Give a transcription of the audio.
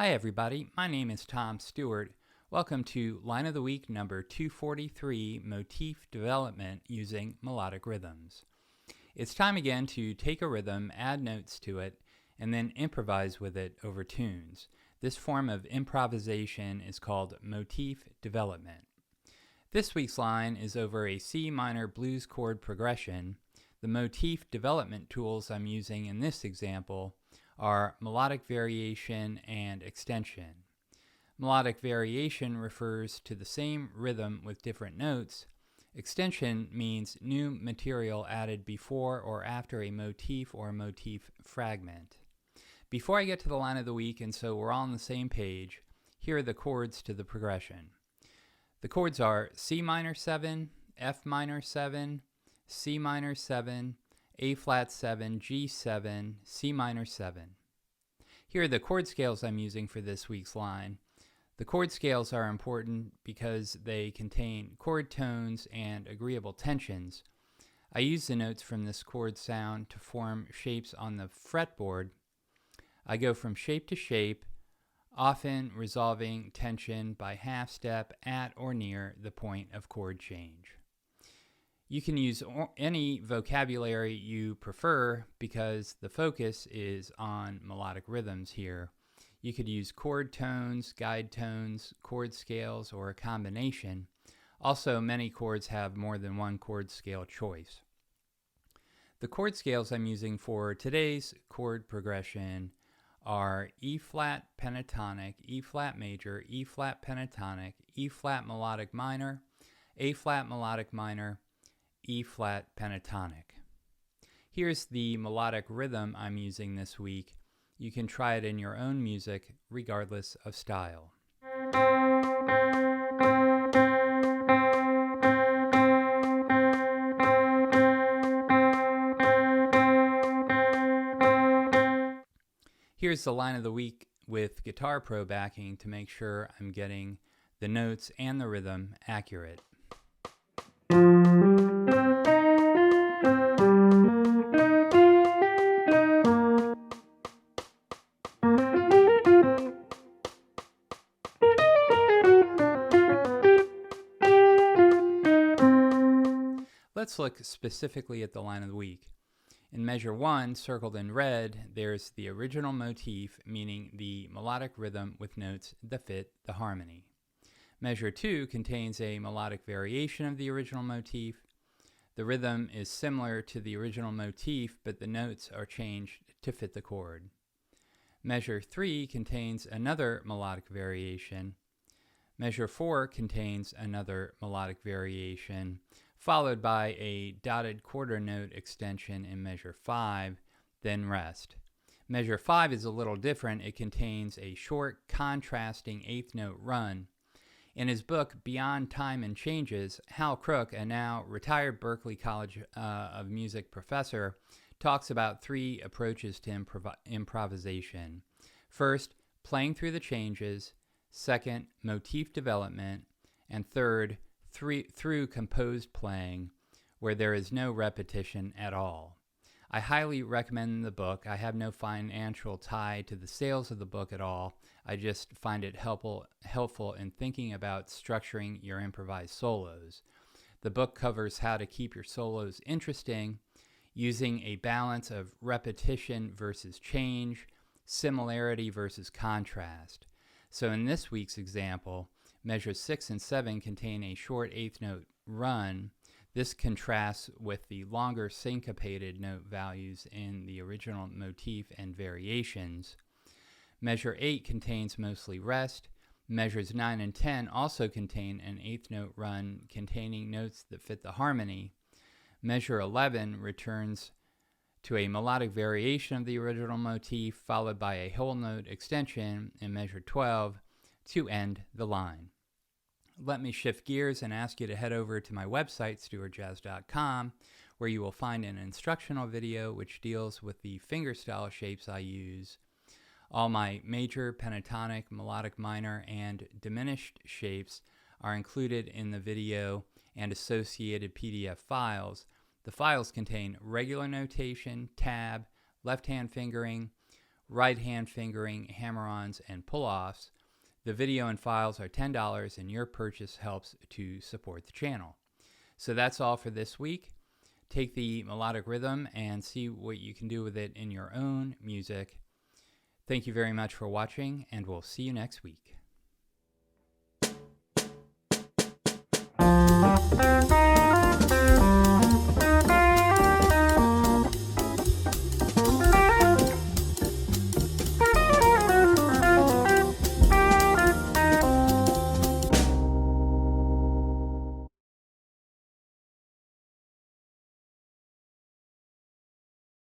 Hi everybody, my name is Tom Stewart. Welcome to Line of the Week number 243, Motif Development Using Melodic Rhythms. It's time again to take a rhythm, add notes to it, and then improvise with it over tunes. This form of improvisation is called motif development. This week's line is over a C minor blues chord progression. The motif development tools I'm using in this example are melodic variation and extension. Melodic variation refers to the same rhythm with different notes. Extension means new material added before or after a motif or motif fragment. Before I get to the line of the week, and so we're all on the same page, here are the chords to the progression. The chords are C minor 7, F minor 7, C minor 7, A flat 7, G7, C minor 7. Here are the chord scales I'm using for this week's line. The chord scales are important because they contain chord tones and agreeable tensions. I use the notes from this chord sound to form shapes on the fretboard. I go from shape to shape, often resolving tension by half step at or near the point of chord change. You can use any vocabulary you prefer because the focus is on melodic rhythms here. You could use chord tones, guide tones, chord scales, or a combination. Also, many chords have more than one chord scale choice. The chord scales I'm using for today's chord progression are E flat pentatonic, E flat major, E flat pentatonic, E flat melodic minor, A flat melodic minor, E flat pentatonic. Here's the melodic rhythm I'm using this week. You can try it in your own music regardless of style. Here's the line of the week with Guitar Pro backing to make sure I'm getting the notes and the rhythm accurate. Let's look specifically at the line of the week. In measure 1, circled in red, there's the original motif, meaning the melodic rhythm with notes that fit the harmony. Measure 2 contains a melodic variation of the original motif. The rhythm is similar to the original motif, but the notes are changed to fit the chord. Measure 3 contains another melodic variation. Measure 4 contains another melodic variation, followed by a dotted quarter note extension in measure 5, then rest. Measure 5 is a little different. It contains a short, contrasting eighth note run. In his book, Beyond Time and Changes, Hal Crook, a now retired Berklee College of Music professor, talks about 3 approaches to improvisation. First, playing through the changes. Second, motif development. And third, through composed playing, where there is no repetition at all. I highly recommend the book. I have no financial tie to the sales of the book at all. I just find it helpful in thinking about structuring your improvised solos. The book covers how to keep your solos interesting, using a balance of repetition versus change, similarity versus contrast. So in this week's example, measures 6 and 7 contain a short eighth note run. This contrasts with the longer syncopated note values in the original motif and variations. Measure 8 contains mostly rest. Measures 9 and 10 also contain an eighth note run containing notes that fit the harmony. Measure 11 returns to a melodic variation of the original motif, followed by a whole note extension in measure 12 to end the line. Let me shift gears and ask you to head over to my website, stewartjazz.com, where you will find an instructional video which deals with the fingerstyle shapes I use. All my major, pentatonic, melodic minor, and diminished shapes are included in the video and associated PDF files. The files contain regular notation, tab, left-hand fingering, right hand fingering, hammer-ons, and pull-offs. The video and files are $10, and your purchase helps to support the channel. So that's all for this week. Take the melodic rhythm and see what you can do with it in your own music. Thank you very much for watching, and we'll see you next week.